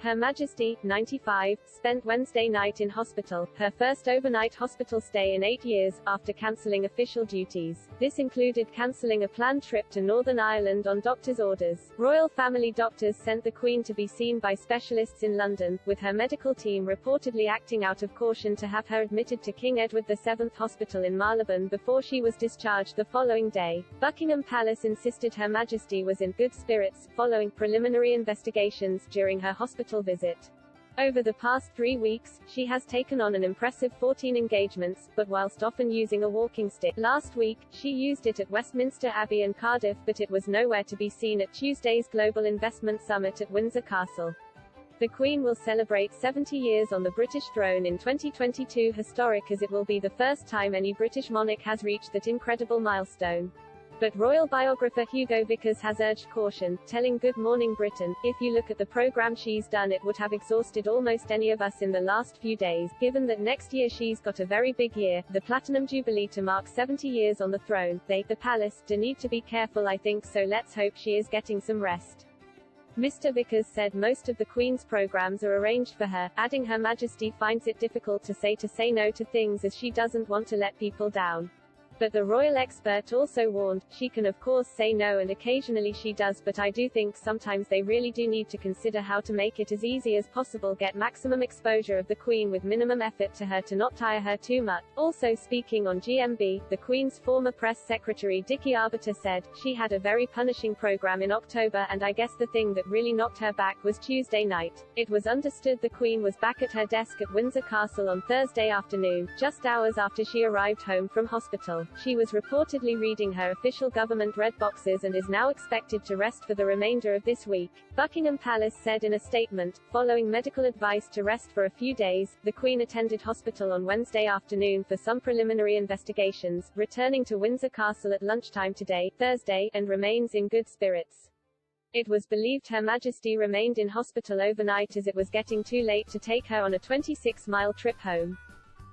Her Majesty, 95, spent Wednesday night in hospital, her first overnight hospital stay in 8 years, after cancelling official duties. This included cancelling a planned trip to Northern Ireland on doctor's orders. Royal family doctors sent the Queen to be seen by specialists in London, with her medical team reportedly acting out of caution to have her admitted to King Edward VII Hospital in Marylebone before she was discharged the following day. Buckingham Palace insisted Her Majesty was in good spirits, following preliminary investigations during her hospital visit. Over the past 3 weeks, she has taken on an impressive 14 engagements, but whilst often using a walking stick. Last week, she used it at Westminster Abbey and Cardiff, but it was nowhere to be seen at Tuesday's Global Investment Summit at Windsor Castle. The Queen will celebrate 70 years on the British throne in 2022, historic as it will be the first time any British monarch has reached that incredible milestone. But royal biographer Hugo Vickers has urged caution, telling Good Morning Britain, "If you look at the programme she's done, it would have exhausted almost any of us in the last few days, given that next year she's got a very big year, the Platinum Jubilee, to mark 70 years on the throne. The palace, do need to be careful, I think, so let's hope she is getting some rest." Mr. Vickers said most of the Queen's programmes are arranged for her, adding Her Majesty finds it difficult to say no to things as she doesn't want to let people down. But the royal expert also warned, she can of course say no and occasionally she does, but I do think sometimes they really do need to consider how to make it as easy as possible, get maximum exposure of the Queen with minimum effort to her to not tire her too much. Also speaking on GMB, the Queen's former press secretary Dickie Arbiter said, "She had a very punishing programme in October and I guess the thing that really knocked her back was Tuesday night. It was understood the Queen was back at her desk at Windsor Castle on Thursday afternoon, just hours after she arrived home from hospital. She was reportedly reading her official government red boxes and is now expected to rest for the remainder of this week." Buckingham Palace said in a statement, following medical advice to rest for a few days, the Queen attended hospital on Wednesday afternoon for some preliminary investigations, returning to Windsor Castle at lunchtime today, Thursday, and remains in good spirits. It was believed Her Majesty remained in hospital overnight as it was getting too late to take her on a 26-mile trip home.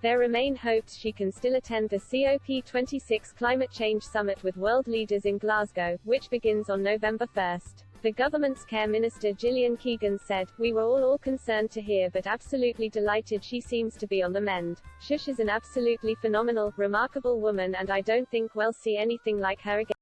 There remain hopes she can still attend the COP26 Climate Change Summit with world leaders in Glasgow, which begins on November 1st. The government's Care Minister Gillian Keegan said, "We were all concerned to hear but absolutely delighted she seems to be on the mend. Shush is an absolutely phenomenal, remarkable woman and I don't think we'll see anything like her again."